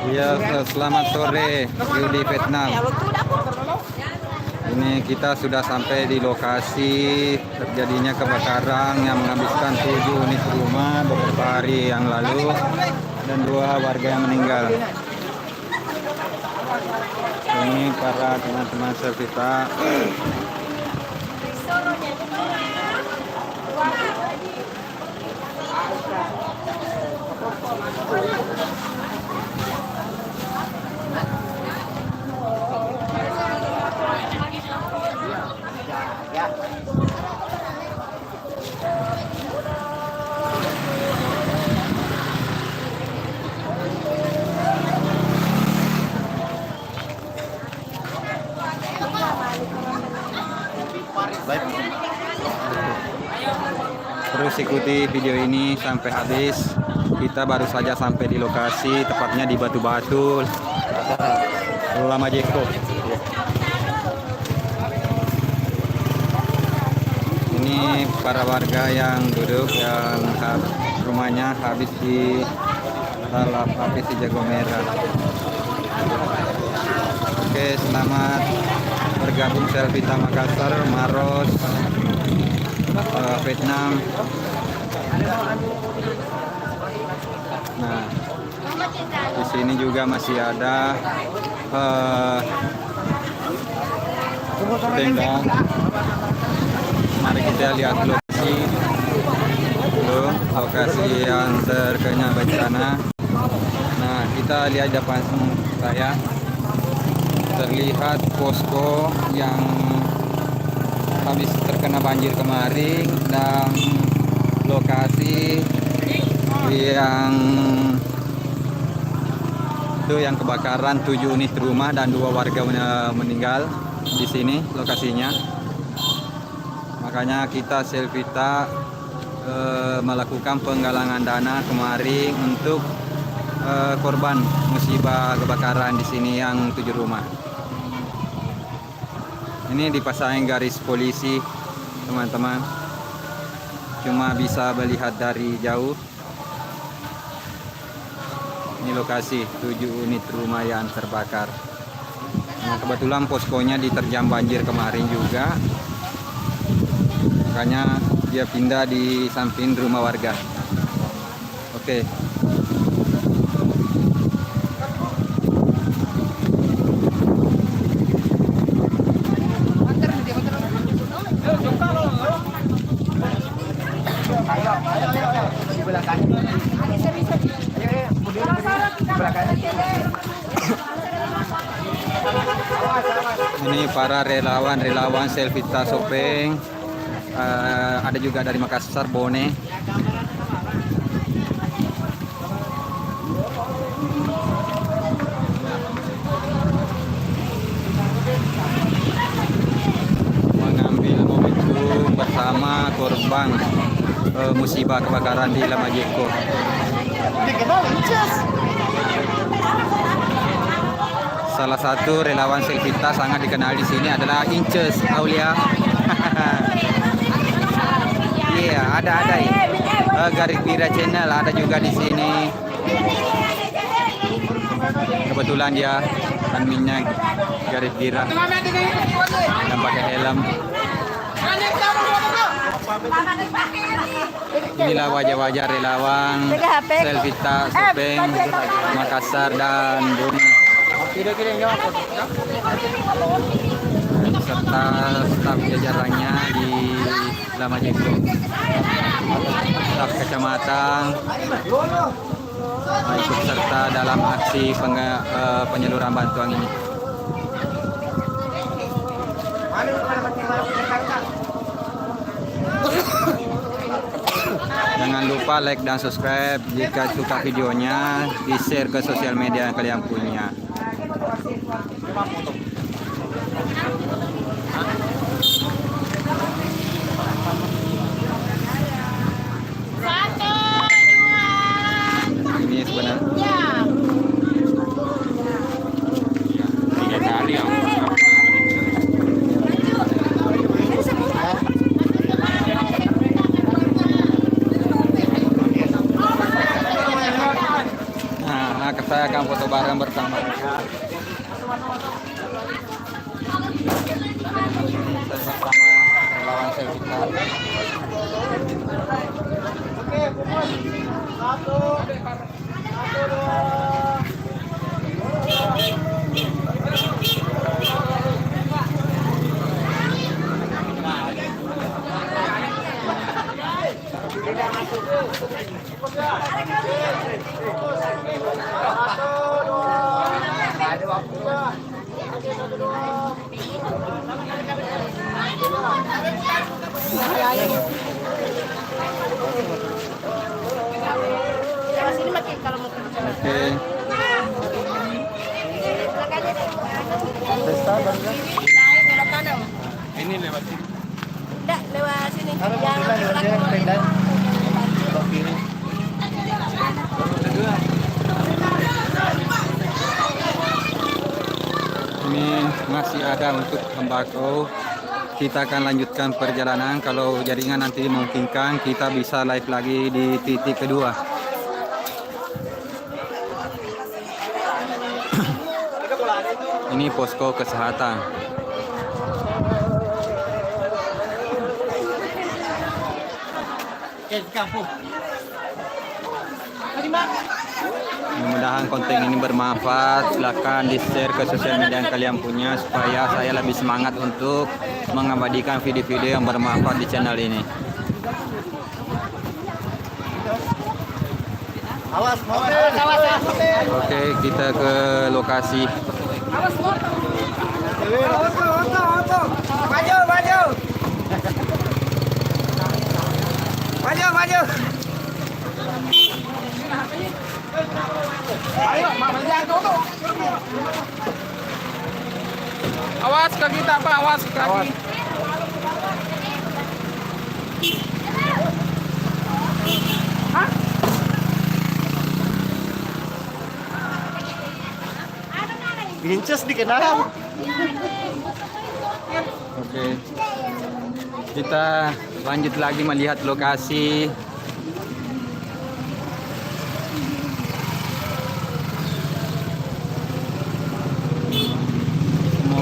Iya, selamat sore di Vietnam. Ini kita sudah sampai di lokasi terjadinya kebakaran yang menghabiskan 7 unit rumah beberapa hari yang lalu dan 2 warga yang meninggal. Ini para teman-teman Servita. Terus ikuti video ini sampai habis. Kita baru saja sampai di lokasi, tepatnya di Batu-Batu, Lamajeko. Ini para warga yang duduk yang rumahnya habis di lalap habis di Jago Merah. Oke, selamat bergabung Servita Makassar, Maros, Vietnam. Nah, di sini juga masih ada tenda. Mari kita lihat lokasi yang terkena bencana. Nah, kita lihat depan saya terlihat posko yang habis terkena banjir kemarin dan lokasi yang kebakaran 7 unit rumah dan 2 warga meninggal di sini lokasinya. Makanya kita Servita melakukan penggalangan dana kemarin untuk korban musibah kebakaran di sini yang 7 rumah. Ini dipasang garis polisi, teman-teman. Cuma bisa melihat dari jauh. Ini lokasi 7 unit rumah yang terbakar. Nah, kebetulan poskonya diterjang banjir kemarin juga. Makanya dia pindah di samping rumah warga. Oke. Ini para relawan Servita Sopeng, ada juga dari Makassar, Bone. Mengambil momentum bersama korban musibah kebakaran di Lamajeko. Salah satu relawan Servita sangat dikenal di sini adalah Inces Aulia. Iya, ada Garis Bira Channel ada juga di sini. Kebetulan dia adminnya Garis Bira dan pakai helm. Inilah wajah-wajah relawan Servita Sopeng, Makassar dan Bone. Serta staf jajarannya di Lama Jenggo. Staf kecamatan ikut serta dalam aksi penyaluran bantuan ini. Jangan lupa like dan subscribe. Jika suka videonya, di-share ke sosial media yang kalian punya. Ini sebenarnya 3 kali ya. Nah, saya akan foto bareng bersama. Relawan Selvitar. Oke. Ini lewat sini. Enggak, lewat sini. Ini masih ada untuk tembakau. Kita akan lanjutkan perjalanan. Kalau jaringan nanti memungkinkan, kita bisa live lagi di titik kedua. Ini posko kesehatan. Mudah-mudahan konten ini bermanfaat. Silahkan di-share ke sosial media yang kalian punya supaya saya lebih semangat untuk mengabadikan video-video yang bermanfaat di channel ini. Oke, kita ke lokasi. Maju. Awas kaki tak Pak, awas kaki. Hah? Binces dikenal. Oke. Kita lanjut lagi melihat lokasi.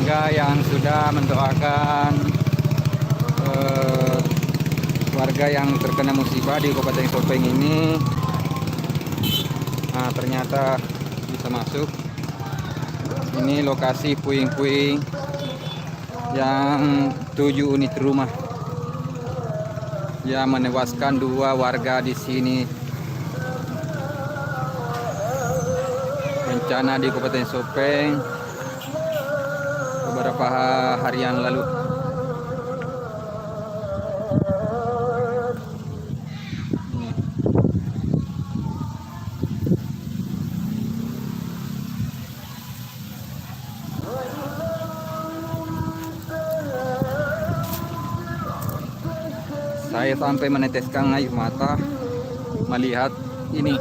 Semoga yang sudah mendoakan warga yang terkena musibah di Kabupaten Sopeng ini, nah ternyata bisa masuk. Ini lokasi puing-puing yang 7 unit rumah yang menewaskan 2 warga di sini. Bencana di Kabupaten Sopeng beberapa hari yang lalu. Saya sampai meneteskan air mata melihat ini.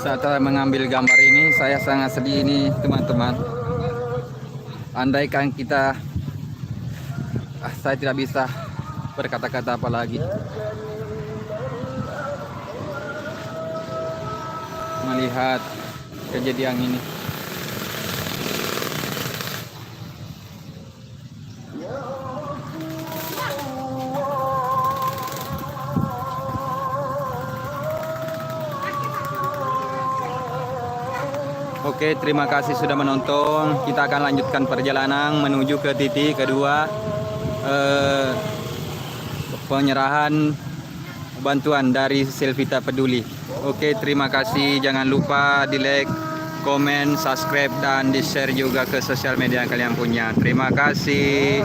Saat saya mengambil gambar ini, saya sangat sedih ini, teman-teman. Andaikan kita, saya tidak bisa berkata-kata apa lagi. Melihat kejadian ini. Oke, terima kasih sudah menonton. Kita akan lanjutkan perjalanan menuju ke titik kedua, penyerahan bantuan dari Selvita Peduli. Oke, terima kasih. Jangan lupa di like, komen, subscribe, dan di share juga ke sosial media yang kalian punya. Terima kasih.